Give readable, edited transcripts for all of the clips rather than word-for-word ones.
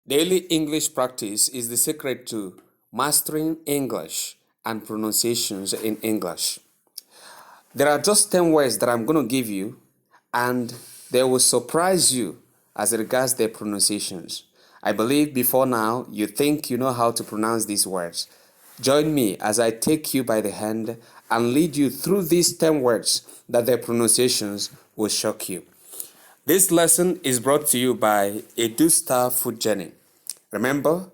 Daily English practice is the secret to mastering English and pronunciations in English. There are just 10 words that I'm going to give you, and they will surprise you as regards their pronunciations. I believe before now you think you know how to pronounce these words. Join me as I take you by the hand and lead you through these 10 words that their pronunciations will shock you. This lesson is brought to you by EduStar Food Journey. Remember,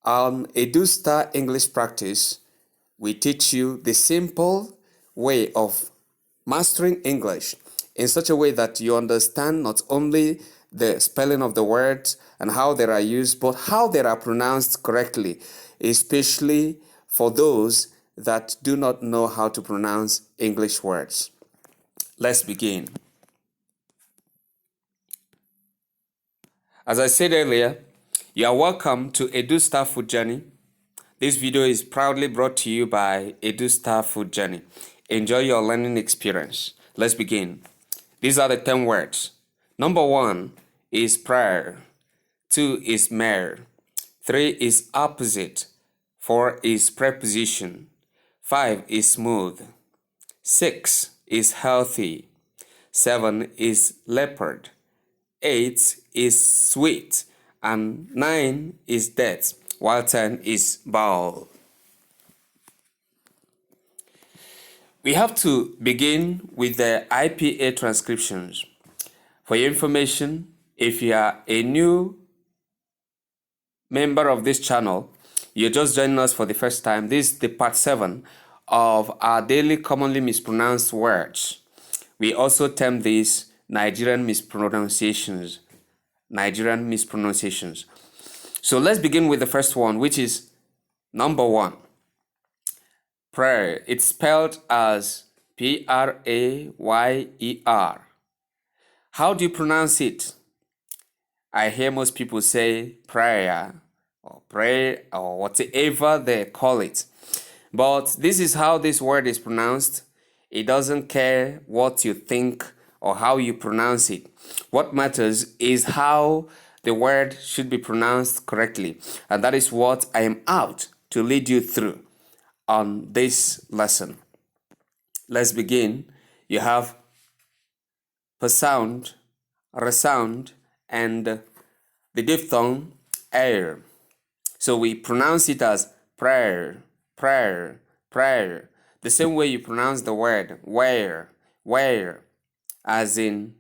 on EduStar English Practice, we teach you the simple way of mastering English in such a way that you understand not only the spelling of the words and how they are used, but how they are pronounced correctly, especially for those that do not know how to pronounce English words. Let's begin. As I said earlier, you are welcome to EduStar Food Journey. This video is proudly brought to you by EduStar Food Journey. Enjoy your learning experience. Let's begin. These are the 10 words. Number 1 is prayer. 2 is mere. 3 is opposite. 4 is preposition. 5 is smooth. 6 is healthy. 7 is leopard. 8 is sweet. And 9 is death, while 10 is bowl. We have to begin with the IPA transcriptions. For your information, if you are a new member of this channel, you're just joining us for the first time, this is the part 7 of our daily commonly mispronounced words. We also term these Nigerian mispronunciations. Nigerian mispronunciations. So let's begin with the first one, which is number 1. Prayer. It's spelled as Prayer. How do you pronounce it? I hear most people say prayer or pray or whatever they call it. But this is how this word is pronounced. It doesn't care what you think or how you pronounce it. What matters is how the word should be pronounced correctly. And that is what I am out to lead you through on this lesson. Let's begin. You have sound, resound, and the diphthong air. So we pronounce it as prayer, prayer, prayer. The same way you pronounce the word where, as in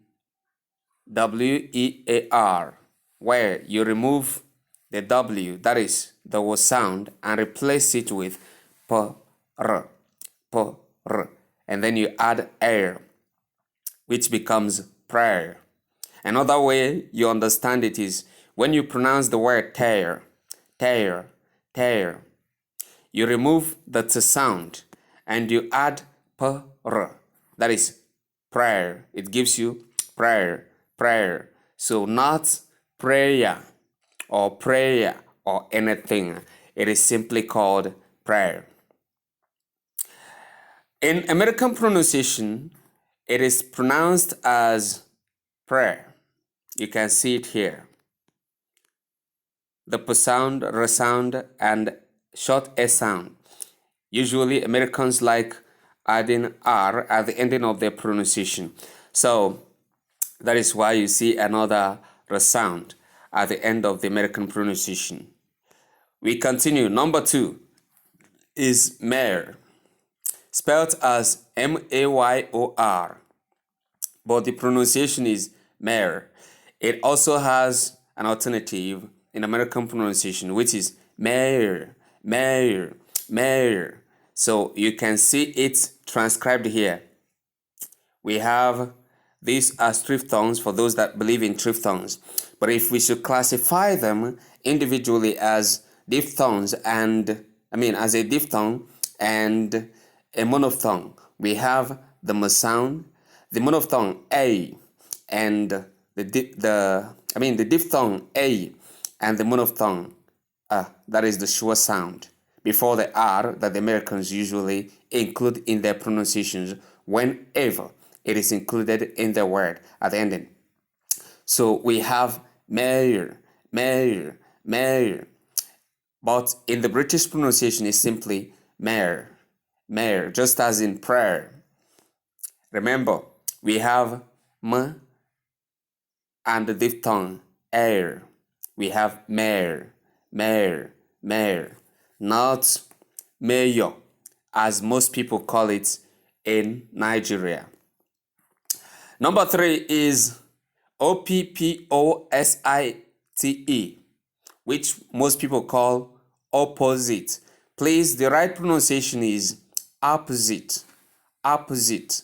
WEAR, where you remove the W, that is the O sound, and replace it with PR, and then you add air, which becomes prayer. Another way you understand it is when you pronounce the word tear, you remove the T sound and you add PR, that is prayer. It gives you prayer. So not prayer or anything. It is simply called prayer. In American pronunciation, it is pronounced as prayer. You can see it here. The P sound, R sound, and short S sound. Usually Americans like adding R at the ending of their pronunciation. So that is why you see another R sound at the end of the American pronunciation. We continue. Number 2 is mayor, spelled as MAYOR, but the pronunciation is mayor. It also has an alternative in American pronunciation, which is mayor. So you can see it transcribed here. We have these as triphthongs for those that believe in triphthongs. But if we should classify them individually as diphthongs as a diphthong and a monophthong, we have the M sound, the monophthong A, and the diphthong A and the monophthong that is the sure sound before the R that the Americans usually include in their pronunciations whenever it is included in the word at the ending. So we have mayor, mayor. But in the British pronunciation is simply mayor, mayor, just as in prayer. Remember, we have m and the diphthong air. We have mayor, mayor, mayor, not mayor, as most people call it in Nigeria. Number 3 is OPPOSITE, which most people call opposite. Please, the right pronunciation is opposite, opposite,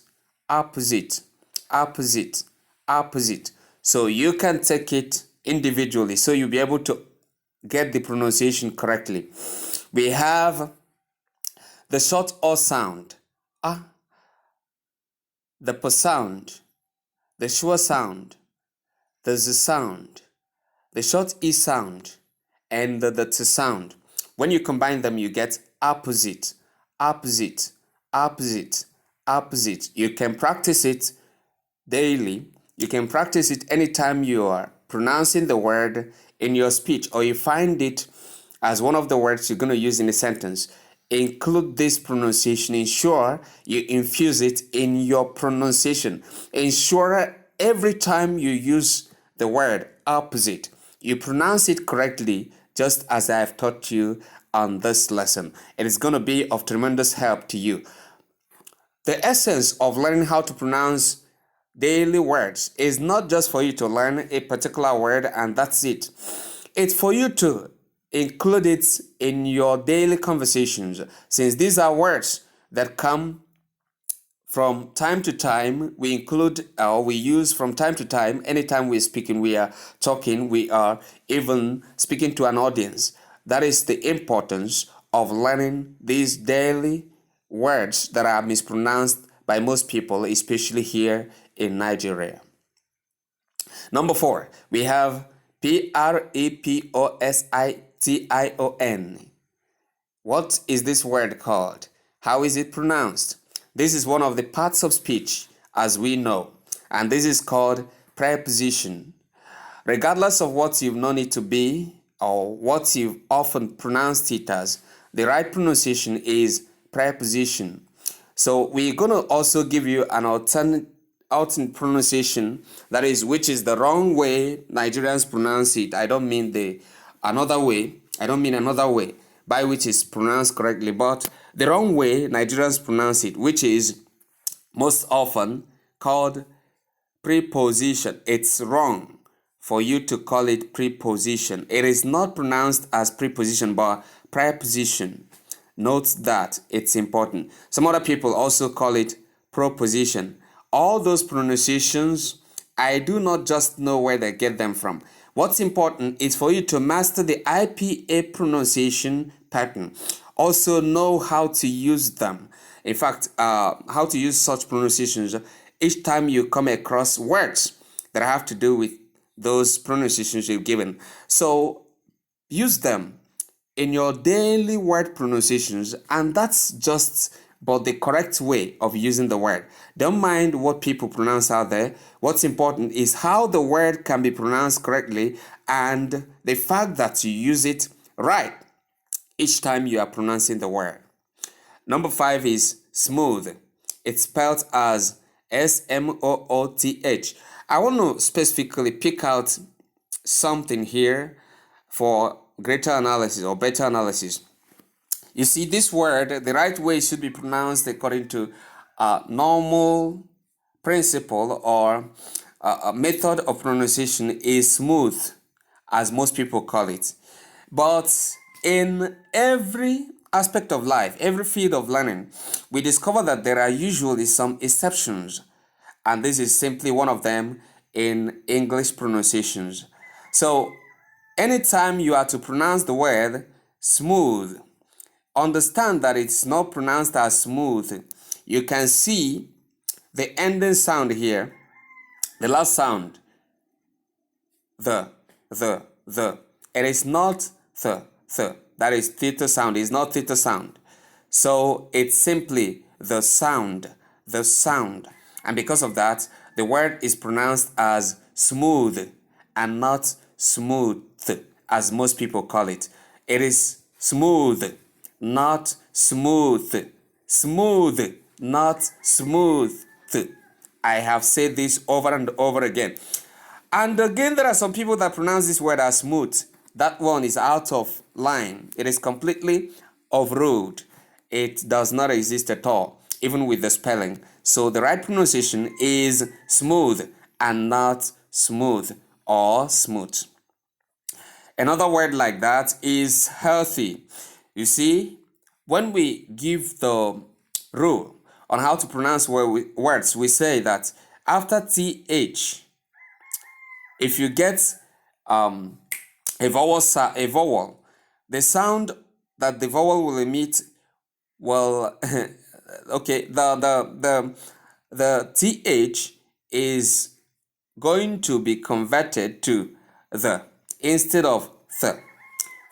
opposite, opposite, opposite. So you can take it individually so you'll be able to get the pronunciation correctly. We have the short O sound, ah, the P sound, the schwa sound, the Z sound, the short E sound, and the T sound. When you combine them, you get opposite, opposite, opposite, opposite. You can practice it daily. You can practice it anytime you are pronouncing the word in your speech or you find it as one of the words you're going to use in a sentence. Include this pronunciation. Ensure you infuse it in your pronunciation. Ensure every time you use the word opposite, you pronounce it correctly, just as I have taught you on this lesson. It is going to be of tremendous help to you. The essence of learning how to pronounce daily words is not just for you to learn a particular word and that's it. It's for you to include it in your daily conversations, since these are words that come from time to time. We include or we use from time to time. Anytime we're speaking, we are talking, we are even speaking to an audience. That is the importance of learning these daily words that are mispronounced by most people, especially here in Nigeria. Number 4, we have preposition. What is this word called? How is it pronounced? This is one of the parts of speech, as we know, and this is called preposition. Regardless of what you've known it to be or what you've often pronounced it as, the right pronunciation is preposition. So we're going to also give you an alternate pronunciation, that is, which is the wrong way Nigerians pronounce it. I don't mean another way by which it's pronounced correctly, but the wrong way Nigerians pronounce it, which is most often called preposition. It's wrong for you to call it preposition. It is not pronounced as preposition but preposition. Note that it's important. Some other people also call it proposition. All those pronunciations, I do not just know where they get them from. What's important is for you to master the IPA pronunciation pattern. Also know how to use them. In fact, how to use such pronunciations each time you come across words that have to do with those pronunciations you've given. So use them in your daily word pronunciations, and that's just but the correct way of using the word. Don't mind what people pronounce out there. What's important is how the word can be pronounced correctly and the fact that you use it right each time you are pronouncing the word. Number 5 is smooth. It's spelled as SMOOTH. I want to specifically pick out something here for greater analysis or better analysis. You see, this word, the right way should be pronounced according to a normal principle or a method of pronunciation is smooth, as most people call it. But in every aspect of life, every field of learning, we discover that there are usually some exceptions, and this is simply one of them in English pronunciations. So anytime you are to pronounce the word smooth, understand that it's not pronounced as smooth. You can see the ending sound here, the last sound, the. It is not the. That is theta sound. It's not theta sound. So it's simply the sound. And because of that, the word is pronounced as smooth and not smooth, as most people call it. It is smooth, not smooth. Smooth, not smooth. I have said this over and over again. And again, there are some people that pronounce this word as smooth. That one is out of line. It is completely overruled. It does not exist at all, even with the spelling. So the right pronunciation is smooth and not smooth or smooth. Another word like that is healthy. You see, when we give the rule on how to pronounce words, we say that after th, if you get a vowel, the sound that the vowel will emit will okay, the th is going to be converted to the instead of th.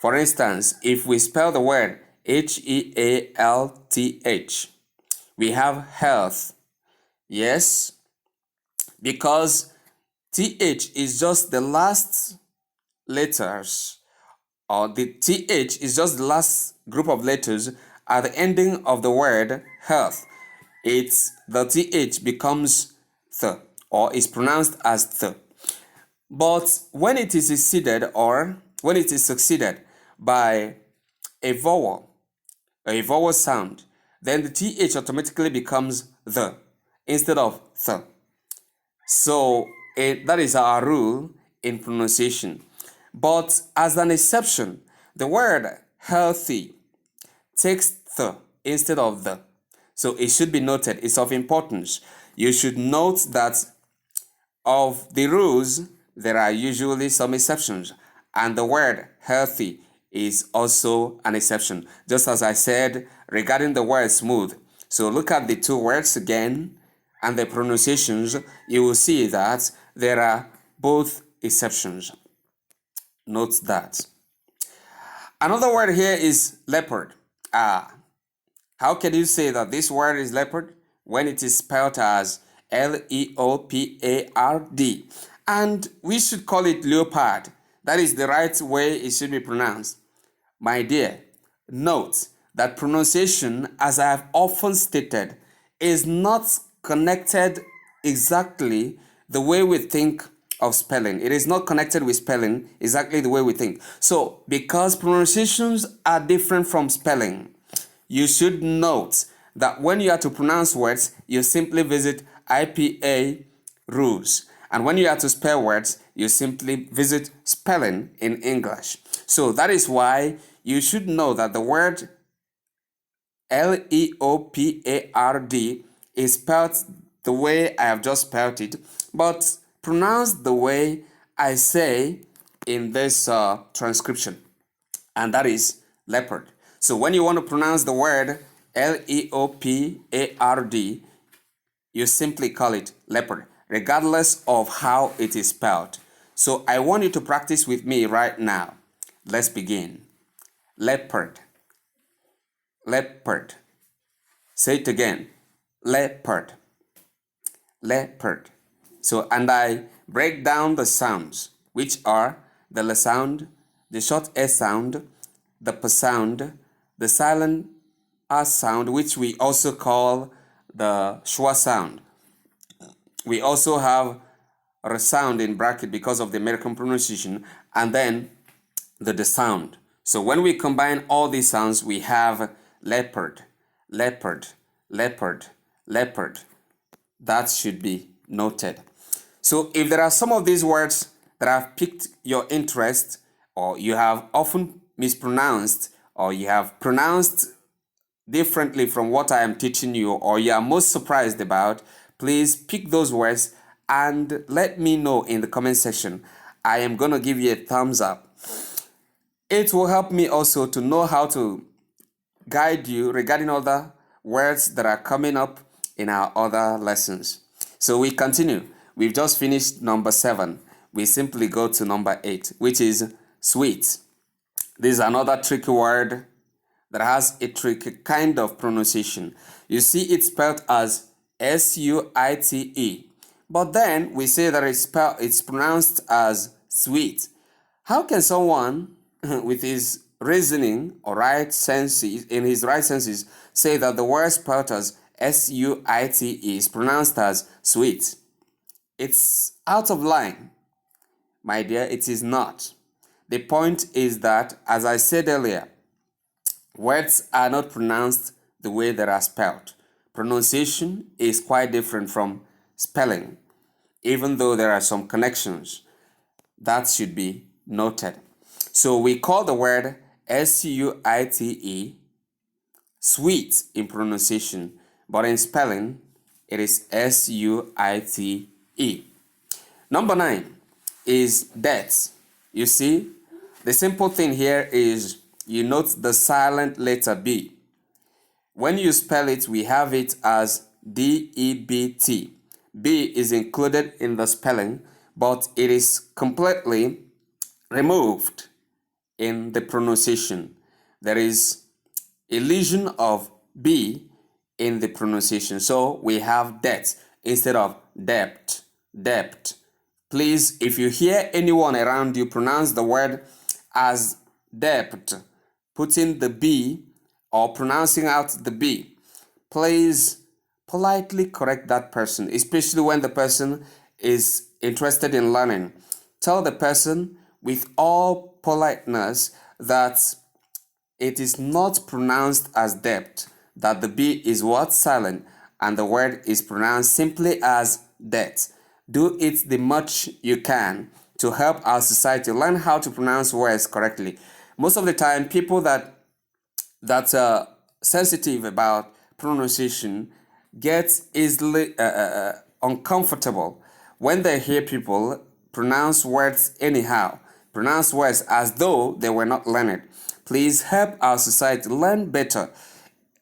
For instance, if we spell the word health, we have health. Yes, because th is just the last letters, or the th is just the last group of letters at the ending of the word health. The th becomes th, or is pronounced as th. But when it is succeeded by a vowel sound, then the th automatically becomes the instead of th. So that is our rule in pronunciation. But as an exception, the word healthy takes th instead of the. So it should be noted. It's of importance. You should note that of the rules, there are usually some exceptions, and the word healthy is also an exception, just as I said regarding the word smooth. So look at the two words again and the pronunciations. You will see that there are both exceptions. Note that. Another word here is leopard. How can you say that this word is leopard when it is spelled as Leopard? And we should call it leopard. That is the right way it should be pronounced. My dear, note that pronunciation, as I have often stated, is not connected exactly the way we think of spelling. It is not connected with spelling exactly the way we think. So, because pronunciations are different from spelling, you should note that when you are to pronounce words, you simply visit IPA rules. And when you are to spell words, you simply visit spelling in English. So that is why you should know that the word Leopard is spelled the way I have just spelled it, but pronounced the way I say in this transcription, and that is leopard. So when you want to pronounce the word Leopard, you simply call it leopard, regardless of how it is spelled. So I want you to practice with me right now. Let's begin. Leopard. Leopard. Say it again. Leopard. Leopard. So, and I break down the sounds, which are the L sound, the short S sound, the P sound, the silent R sound, which we also call the schwa sound. We also have R sound in bracket because of the American pronunciation, and then the D sound. So when we combine all these sounds, we have leopard, leopard, leopard, leopard. That should be noted. So if there are some of these words that have piqued your interest, or you have often mispronounced, or you have pronounced differently from what I am teaching you, or you are most surprised about, please pick those words and let me know in the comment section. I am going to give you a thumbs up. It will help me also to know how to guide you regarding other words that are coming up in our other lessons. So we continue. We've just finished number 7. We simply go to number 8, which is sweet. This is another tricky word that has a tricky kind of pronunciation. You see it spelled as S-U-I-T-E, but then we say that it's pronounced as sweet. How can someone with his reasoning or right senses, in his right senses, say that the word spelled as S-U-I-T-E is pronounced as sweet? It's out of line. My dear, it is not. The point is that, as I said earlier, words are not pronounced the way they are spelled. Pronunciation is quite different from spelling, even though there are some connections. That should be noted. So we call the word S-U-I-T-E sweet in pronunciation, but in spelling, it is S-U-I-T-E. Number 9 is death. You see, the simple thing here is you note the silent letter B. When you spell it, we have it as D-E-B-T. B is included in the spelling, but it is completely removed in the pronunciation. There is illusion of B in the pronunciation. So we have debt instead of debt. Debt. Please, if you hear anyone around you pronounce the word as debt, putting the B or pronouncing out the B, please politely correct that person, especially when the person is interested in learning. Tell the person with all politeness that it is not pronounced as debt, that the B is what? Silent, and the word is pronounced simply as debt. Do it the much you can to help our society learn how to pronounce words correctly. Most of the time, people that are sensitive about pronunciation get easily uncomfortable when they hear people pronounce words anyhow, pronounce words as though they were not learned. Please help our society learn better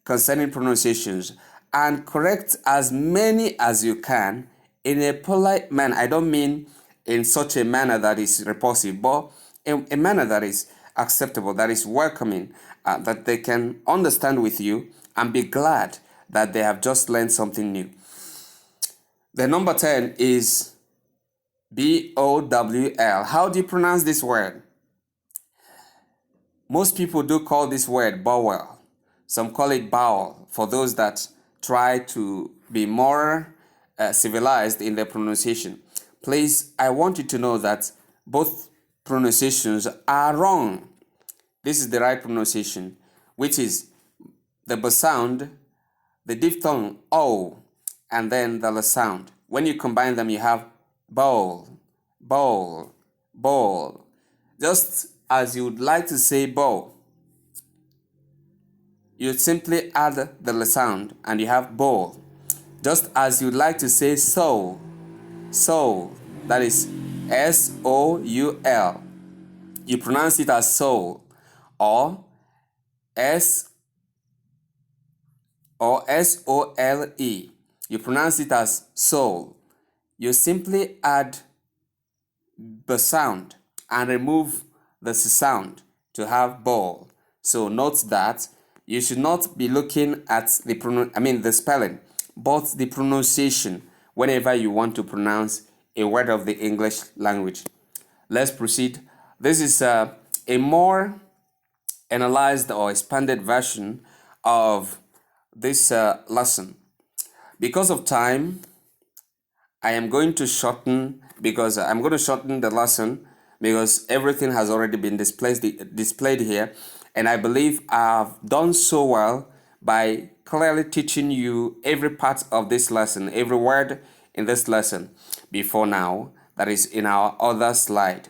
concerning pronunciations and correct as many as you can in a polite manner. I don't mean in such a manner that is repulsive, but in a manner that is acceptable, that is welcoming, that they can understand with you and be glad that they have just learned something new. The number 10 is B-O-W-L. How do you pronounce this word? Most people do call this word bowel. Some call it bowel for those that try to be more civilized in their pronunciation. Please, I want you to know that both pronunciations are wrong. This is the right pronunciation, which is the B sound, the diphthong O, and then the L sound. When you combine them, you have bowl, bowl, bowl. Just as you would like to say bowl, you simply add the L sound and you have bowl. Just as you'd like to say soul, soul, that is S-O-U-L, you pronounce it as soul, or S-O-L-E, you pronounce it as soul. You simply add the sound and remove the S sound to have ball. So note that you should not be looking at the spelling, but the pronunciation whenever you want to pronounce a word of the English language. Let's proceed. This is a more analyzed or expanded version of this lesson. Because of time, I am going to shorten the lesson because everything has already been displayed here, and I believe I've done so well by clearly teaching you every part of this lesson, every word in this lesson before now that is in our other slide.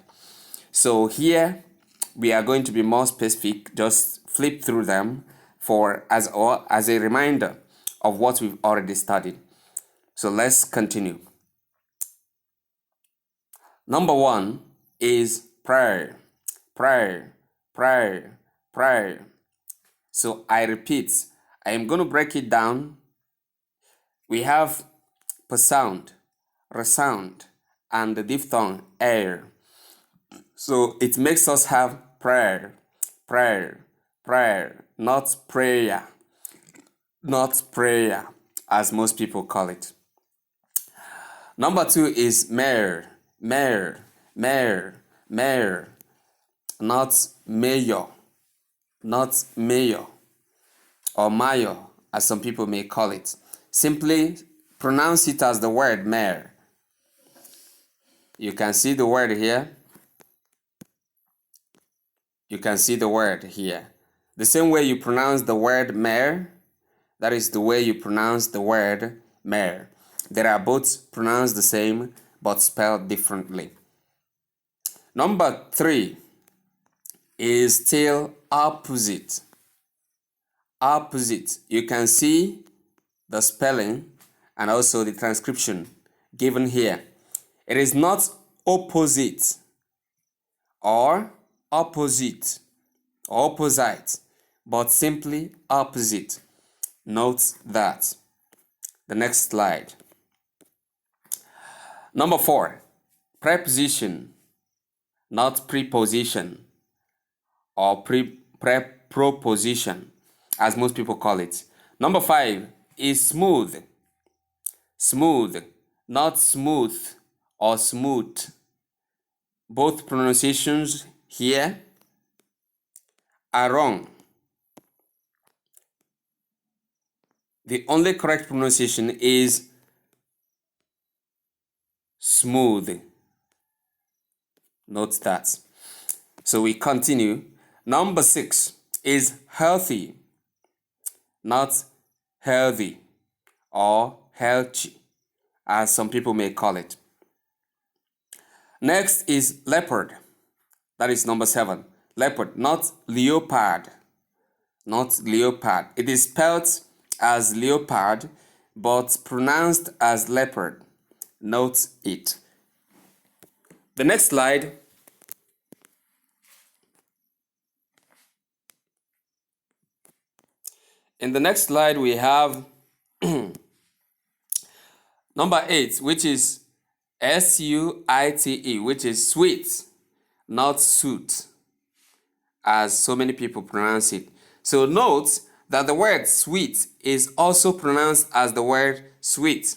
So here we are going to be more specific, just flip through them as a reminder of what we've already studied. So let's continue. Number 1 is prayer, prayer, prayer, prayer. So I repeat, I am going to break it down. We have P sound, R sound, and the diphthong air. So it makes us have prayer, prayer, prayer, not prayer, not prayer, as most people call it. Number 2 is mare, mare, mare, mare. not mayor, not mayor, or mayor, as some people may call it. Simply pronounce it as the word mayor. You can see the word here. You can see the word here. The same way you pronounce the word mayor, that is the way you pronounce the word mayor. They are both pronounced the same but spelled differently. Number 3 is still opposite. Opposite. You can see the spelling and also the transcription given here. It is not opposite or opposite or opposite, but simply opposite. Note that. The next slide. Number 4, preposition, not preposition or proposition, as most people call it. Number 5 is smooth. Smooth, not smooth or smooth. Both pronunciations here are wrong. The only correct pronunciation is smooth. Note that. So we continue. Number 6 is healthy, not healthy or healthy, as some people may call it. Next is leopard. That is number 7. Leopard, not leopard. Not leopard. It is spelled as leopard, but pronounced as leopard. Note it. The next slide In the next slide, we have number 8, which is S-U-I-T-E, which is sweet, not suit, as so many people pronounce it. So note that the word sweet is also pronounced as the word sweet.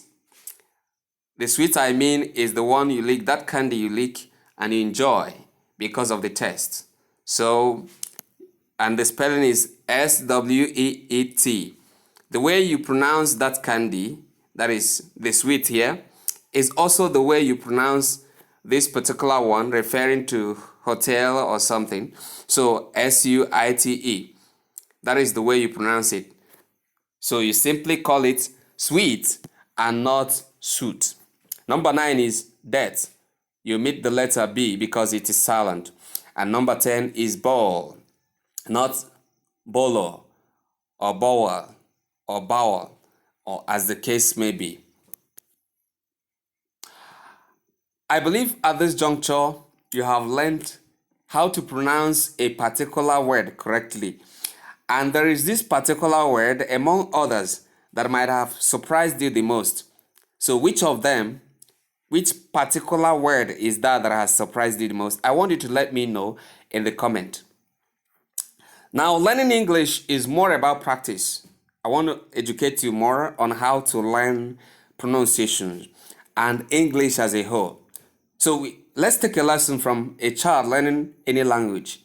The sweet I mean is the one you lick, that candy you lick and you enjoy because of the taste. So, and the spelling is S-W-E-E-T. The way you pronounce that candy, that is the sweet here, is also the way you pronounce this particular one, referring to hotel or something. So S-U-I-T-E. That is the way you pronounce it. So you simply call it sweet and not suit. Number 9 is death. You omit the letter B because it is silent. And number 10 is ball, not bolo or bowel or bowel, or as the case may be. I believe at this juncture you have learned how to pronounce a particular word correctly. And there is this particular word among others that might have surprised you the most. So which particular word is that has surprised you the most? I want you to let me know in the comment. Now, learning English is more about practice. I want to educate you more on how to learn pronunciation and English as a whole. So let's take a lesson from a child learning any language.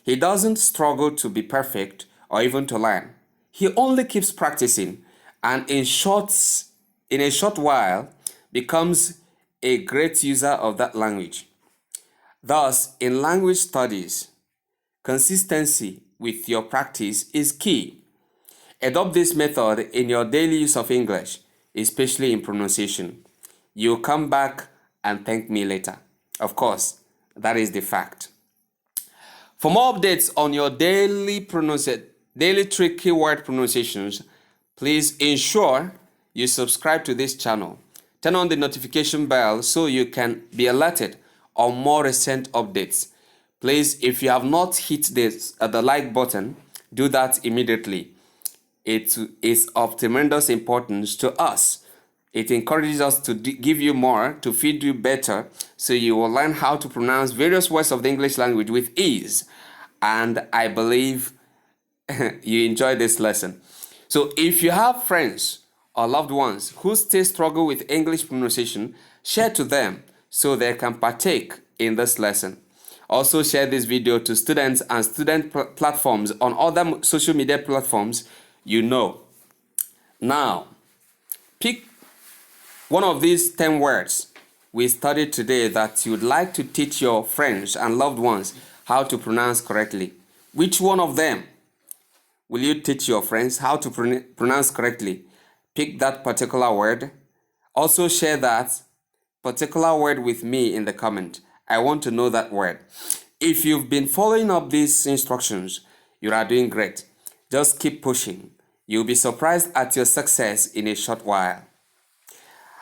He doesn't struggle to be perfect or even to learn. He only keeps practicing and in a short while becomes a great user of that language. Thus, in language studies, consistency with your practice is key. Adopt this method in your daily use of English, especially in pronunciation. You'll come back and thank me later. Of course, that is the fact. For more updates on your daily tricky word pronunciations, please ensure you subscribe to this channel. Turn on the notification bell so you can be alerted on more recent updates. Please, if you have not hit the like button, do that immediately. It is of tremendous importance to us. It encourages us to give you more, to feed you better, so you will learn how to pronounce various words of the English language with ease. And I believe you enjoy this lesson. So if you have friends or loved ones who still struggle with English pronunciation, share to them so they can partake in this lesson. Also share this video to students and student platforms on other social media platforms you know. Now, pick one of these 10 words we studied today that you'd like to teach your friends and loved ones how to pronounce correctly. Which one of them will you teach your friends how to pronounce correctly? Pick that particular word. Also share that particular word with me in the comment. I want to know that word. If you've been following up these instructions, you are doing great. Just keep pushing. You'll be surprised at your success in a short while.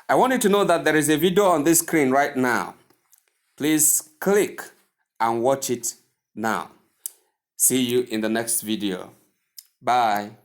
I want you to know that there is a video on this screen right now. Please click and watch it now. See you in the next video. Bye.